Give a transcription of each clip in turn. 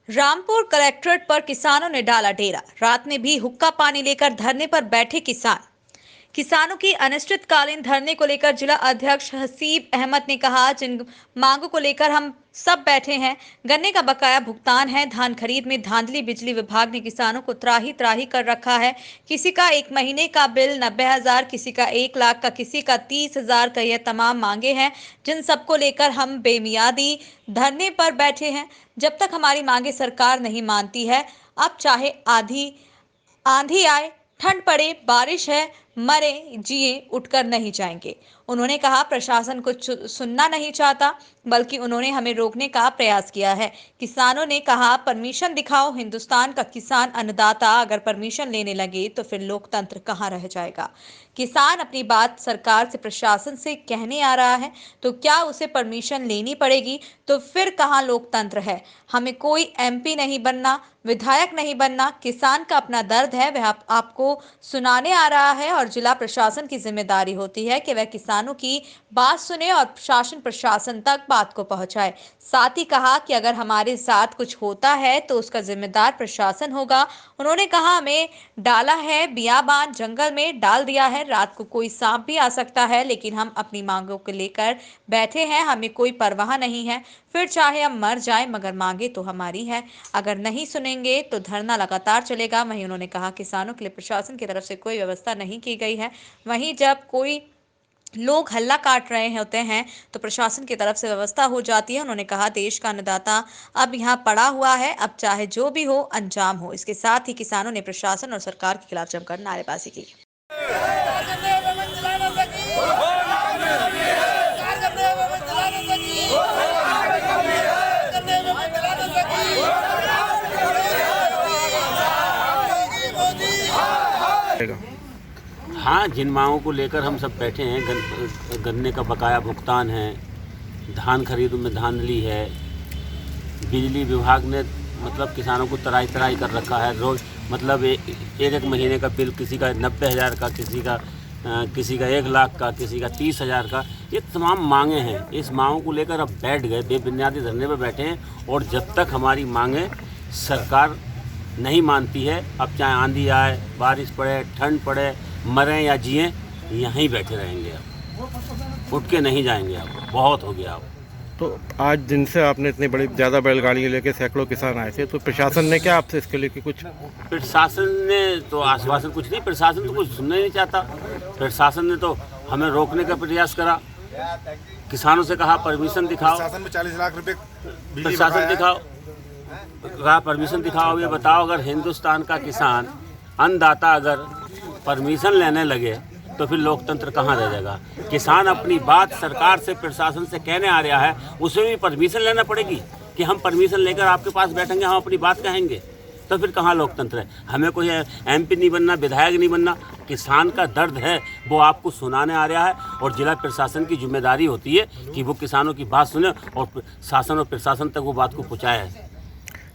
Rampur collectorate पर किसानों ने डाला डेरा। रात में भी हुक्का पानी लेकर धरने पर बैठे किसानों की अनिश्चितकालीन धरने को लेकर जिला अध्यक्ष हसीब अहमद ने कहा, जिन मांगों को लेकर हम सब बैठे हैं, गन्ने का बकाया भुगतान है, धान खरीद में धांधली, बिजली विभाग ने किसानों को त्राही त्राही कर रखा है। किसी का 1 महीने का बिल 90,000, किसी का 1 लाख का, किसी का 30,000 का, यह तमाम मांगे हैं जिन सबको लेकर हम बेमियादी धरने पर बैठे हैं। जब तक हमारी मांगे सरकार नहीं मानती है, अब चाहे आंधी आए, ठंड पड़े, बारिश है, मरे जिए, उठकर नहीं जाएंगे। उन्होंने कहा प्रशासन कुछ सुनना नहीं चाहता, बल्कि उन्होंने हमें रोकने का प्रयास किया है। किसानों ने कहा परमिशन दिखाओ। हिंदुस्तान का किसान अन्नदाता अगर परमिशन लेने लगे तो फिर लोकतंत्र कहाँ रह जाएगा। किसान अपनी बात सरकार से, प्रशासन से कहने आ रहा है तो क्या उसे परमिशन लेनी पड़ेगी? तो फिर कहाँ लोकतंत्र है। हमें कोई MP नहीं बनना, विधायक नहीं बनना। किसान का अपना दर्द है, वह आपको सुनाने आ रहा है और जिला प्रशासन की जिम्मेदारी होती है कि वह किसानों की बात सुने और शासन प्रशासन तक बात को पहुंचाए। साथ ही कहा कि अगर हमारे साथ कुछ होता है तो उसका जिम्मेदार प्रशासन होगा। उन्होंने कहा हमें डाला है बियाबान जंगल में डाल दिया है, रात को कोई सांप भी आ सकता है, लेकिन हम अपनी मांगों को लेकर बैठे हैं, हमें कोई परवाह नहीं है। फिर चाहे हम मर जाएं, मगर मांगे तो हमारी है। अगर नहीं सुनेंगे तो धरना लगातार चलेगा। वहीं उन्होंने कहा किसानों के लिए प्रशासन की तरफ से कोई व्यवस्था नहीं की गई है। वहीं जब कोई लोग हल्ला काट रहे होते हैं तो प्रशासन की तरफ से व्यवस्था हो जाती है। उन्होंने कहा देश का अन्नदाता अब यहाँ पड़ा हुआ है, अब चाहे जो भी हो अंजाम हो। इसके साथ ही किसानों ने प्रशासन और सरकार के खिलाफ जमकर नारेबाजी की। हाँ, जिन मांगों को लेकर हम सब बैठे हैं, गन्ने का बकाया भुगतान है, धान खरीद में धांधली है, बिजली विभाग ने मतलब किसानों को तराई तराई कर रखा है। रोज मतलब एक महीने का बिल किसी का 90,000 का, किसी का 1 लाख का, किसी का 30,000 का, ये तमाम मांगे हैं। इस मांगों को लेकर अब बैठ गए, बेबुनियादी धरने पर बैठे हैं और जब तक हमारी मांगे सरकार नहीं मानती है, अब चाहे आंधी आए, बारिश पड़े, ठंड पड़े, मरें या जिएं, यहीं बैठे रहेंगे। अब उठ के नहीं जाएंगे। अब बहुत हो गया। अब तो आज दिन से आपने इतनी बड़ी ज़्यादा बैलगाड़ियाँ लेके सैकड़ों किसान आए थे, तो प्रशासन ने क्या आपसे इसके लिए कुछ? प्रशासन ने तो आश्वासन कुछ नहीं, प्रशासन तो कुछ सुनना ही नहीं चाहता। प्रशासन ने तो हमें रोकने का प्रयास करा। किसानों से कहा परमिशन दिखाओ, प्रशासन में 40 लाख रुपए प्रशासन दिखाओ, कहा परमिशन दिखाओ। ये बताओ अगर हिंदुस्तान का किसान अन्नदाता अगर परमिशन लेने लगे तो फिर लोकतंत्र कहाँ रह जाएगा। किसान अपनी बात सरकार से, प्रशासन से कहने आ रहा है, उसे भी परमिशन लेना पड़ेगी कि हम परमिशन लेकर आपके पास बैठेंगे, हम अपनी बात कहेंगे, तो फिर कहाँ लोकतंत्र है। हमें कोई MP नहीं बनना, विधायक नहीं बनना। किसान का दर्द है वो आपको सुनाने आ रहा है और जिला प्रशासन की जिम्मेदारी होती है कि वो किसानों की बात सुने और शासन और प्रशासन तक वो बात को पहुँचाए।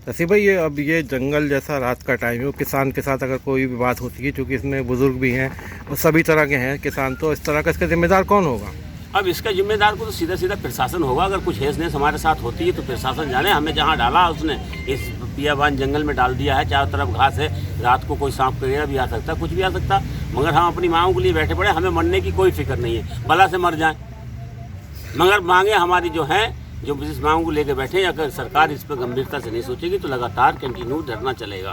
हसीब भाई, ये जंगल जैसा रात का टाइम है, वो किसान के साथ अगर कोई भी बात होती है, क्योंकि इसमें बुजुर्ग भी हैं और सभी तरह के हैं किसान, तो इस तरह का इसका जिम्मेदार कौन होगा? अब इसका जिम्मेदार को तो सीधा सीधा प्रशासन होगा। अगर कुछ हेस नेस हमारे साथ होती है तो प्रशासन जाने। हमें जहाँ डाला उसने इस बियाबान जंगल में डाल दिया है, चारों तरफ घास है, रात को कोई सांप करेगा भी आ सकता, कुछ भी आ सकता, मगर हम अपनी मांगों के लिए बैठे पड़े। हमें मरने की कोई फिक्र नहीं है, भला से मर जाए, मगर मांगे हमारी जो हैं, जो इस मांगों को लेकर बैठे हैं, अगर सरकार इस पर गंभीरता से नहीं सोचेगी तो लगातार कंटिन्यू धरना चलेगा।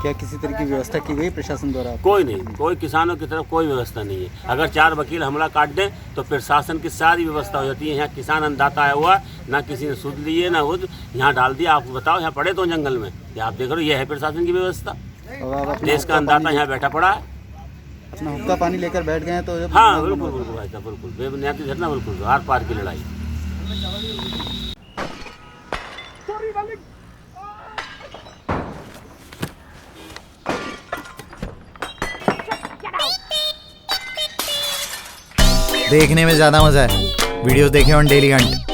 क्या किसी तरह की व्यवस्था की गई प्रशासन द्वारा? कोई नहीं, कोई किसानों की तरफ कोई व्यवस्था नहीं है। अगर 4 वकील हमला काट दें तो प्रशासन की सारी व्यवस्था हो जाती है। यहाँ किसान अन्नदाता आया हुआ, ना किसी ने सुध लिए ना वो यहाँ डाल दिया। आप बताओ, यहाँ पड़े तो जंगल में, या आप देख रहे हो, ये है प्रशासन की व्यवस्था। देश का अन्नदाता यहाँ बैठा पड़ा है, अपना हुक्का पानी लेकर बैठ गए तो? हाँ बिल्कुल बिल्कुल भाई साहब, बिल्कुल बेबुनियादी धरना, बिल्कुल आर पार की लड़ाई। देखने में ज़्यादा मज़ा है, वीडियोस देखें ऑन डेली हंट।